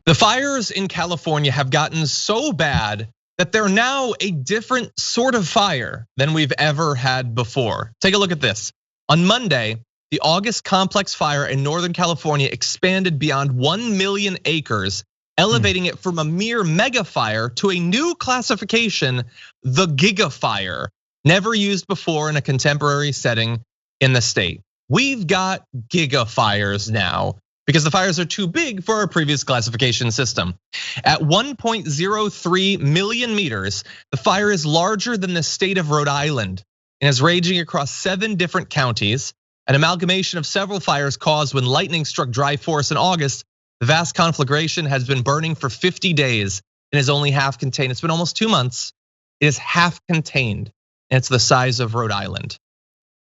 The fires in California have gotten so bad that they're now a different sort of fire than we've ever had before. Take a look at this. On Monday, the August Complex Fire in Northern California expanded beyond 1 million acres, elevating it from a mere mega fire to a new classification, the gigafire, never used before in a contemporary setting in the state. We've got gigafires now because the fires are too big for our previous classification system. At 1.03 million meters, the fire is larger than the state of Rhode Island and is raging across 7 different counties. An amalgamation of several fires caused when lightning struck dry forest in August. The vast conflagration has been burning for 50 days and is only half contained. It's been almost 2 months. It is half contained, and it's the size of Rhode Island.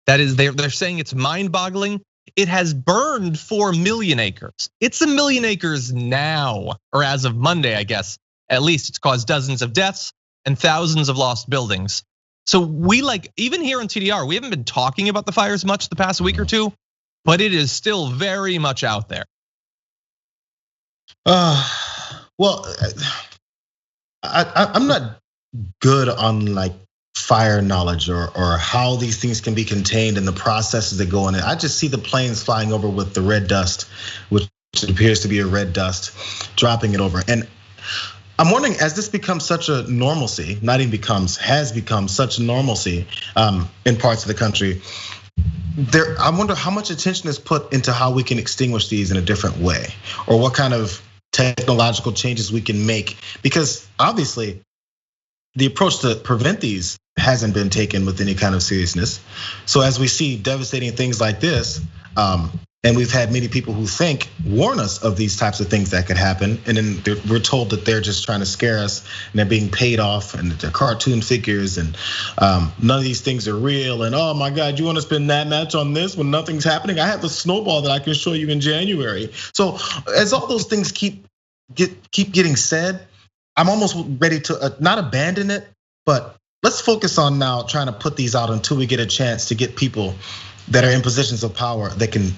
That is, they're saying it's mind-boggling. It has burned 4 million acres. It's 1 million acres now, or as of Monday, I guess. At least it's caused dozens of deaths and thousands of lost buildings. So we even here on TDR, we haven't been talking about the fires much the past week or two, but it is still very much out there. Well, I'm not good on fire knowledge or how these things can be contained and the processes that go in it. I just see the planes flying over with the red dust, which appears to be a red dust, dropping it over. And I'm wondering, as this becomes such a normalcy, not even becomes, has become such a normalcy in parts of the country, I wonder how much attention is put into how we can extinguish these in a different way, or what kind of technological changes we can make. Because obviously, the approach to prevent these hasn't been taken with any kind of seriousness. So as we see devastating things like this, and we've had many people who warn us of these types of things that could happen, and then we're told that they're just trying to scare us, and they're being paid off, and they're cartoon figures, and none of these things are real. And oh my God, you want to spend that much on this when nothing's happening? I have a snowball that I can show you in January. So as all those things keep getting said, I'm almost ready to not abandon it, but let's focus on now trying to put these out until we get a chance to get people that are in positions of power that can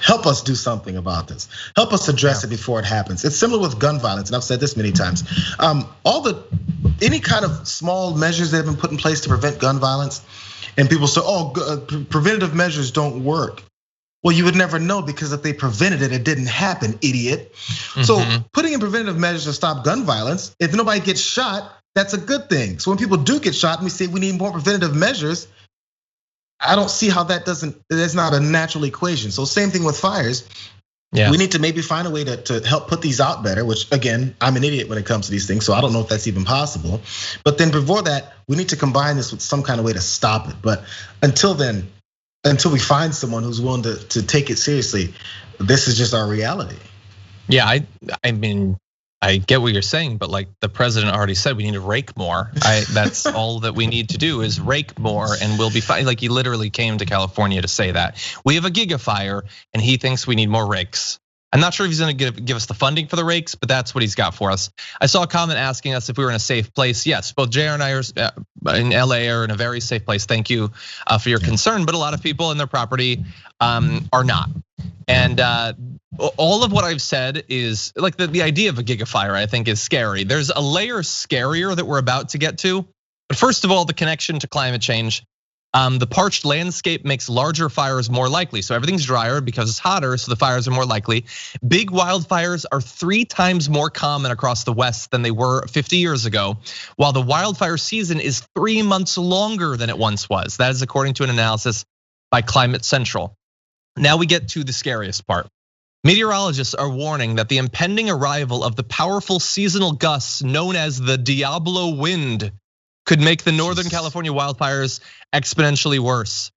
help us do something about this. Help us address it before it happens. It's similar with gun violence, and I've said this many times. Any kind of small measures that have been put in place to prevent gun violence, and people say, preventative measures don't work. Well, you would never know, because if they prevented it, it didn't happen, idiot. So putting in preventative measures to stop gun violence, if nobody gets shot, that's a good thing. So when people do get shot and we say we need more preventative measures, I don't see how that's not a natural equation. So same thing with fires. Yeah. We need to maybe find a way to help put these out better, which again, I'm an idiot when it comes to these things, so I don't know if that's even possible. But then before that, we need to combine this with some kind of way to stop it. But until then, until we find someone who's willing to take it seriously, this is just our reality. Yeah, I mean, I get what you're saying, but the president already said, we need to rake more. That's all that we need to do is rake more, and we'll be fine. He literally came to California to say that. We have a gigafire, and he thinks we need more rakes. I'm not sure if he's gonna give us the funding for the rakes, but that's what he's got for us. I saw a comment asking us if we were in a safe place. Yes, both JR and I are in LA are in a very safe place. Thank you for your concern, but a lot of people in their property are not. And all of what I've said is the idea of a gigafire, I think, is scary. There's a layer scarier that we're about to get to. But first of all, the connection to climate change. The parched landscape makes larger fires more likely. So everything's drier because it's hotter, so the fires are more likely. Big wildfires are 3 times more common across the West than they were 50 years ago, while the wildfire season is 3 months longer than it once was. That is according to an analysis by Climate Central. Now we get to the scariest part. Meteorologists are warning that the impending arrival of the powerful seasonal gusts known as the Diablo wind could make the Northern California wildfires exponentially worse.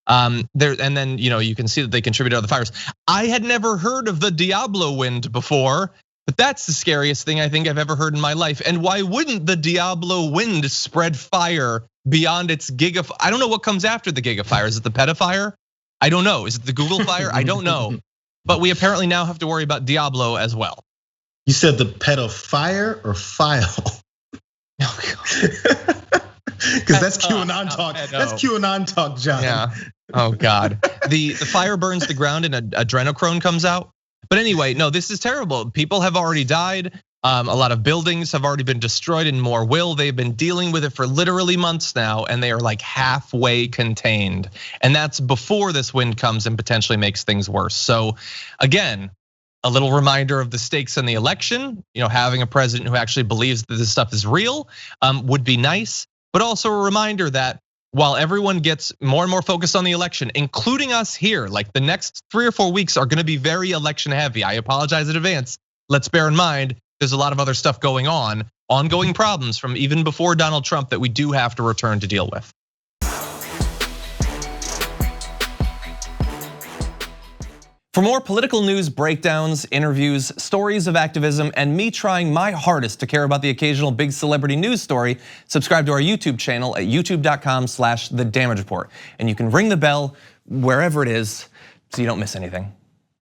And then you can see that they contribute to other fires. I had never heard of the Diablo wind before, but that's the scariest thing I think I've ever heard in my life. And why wouldn't the Diablo wind spread fire beyond its gigafire? I don't know what comes after the gigafire. Is it the petafire? I don't know. Is it the Google fire? I don't know. But we apparently now have to worry about Diablo as well. You said the pedophile or file? Because that's QAnon talk. That's QAnon talk, John. Yeah. Oh God. The fire burns the ground and adrenochrome comes out. But anyway, no, this is terrible. People have already died. A lot of buildings have already been destroyed and more will. They've been dealing with it for literally months now, and they are like halfway contained. And that's before this wind comes and potentially makes things worse. So again, a little reminder of the stakes in the election. Having a president who actually believes that this stuff is real would be nice, but also a reminder that while everyone gets more and more focused on the election, including us here, like the next 3 or 4 weeks are gonna be very election heavy. I apologize in advance. Let's bear in mind, there's a lot of other stuff going on, ongoing problems from even before Donald Trump that we do have to return to deal with. For more political news breakdowns, interviews, stories of activism, and me trying my hardest to care about the occasional big celebrity news story, subscribe to our YouTube channel at youtube.com/thedamagereport. And you can ring the bell wherever it is so you don't miss anything.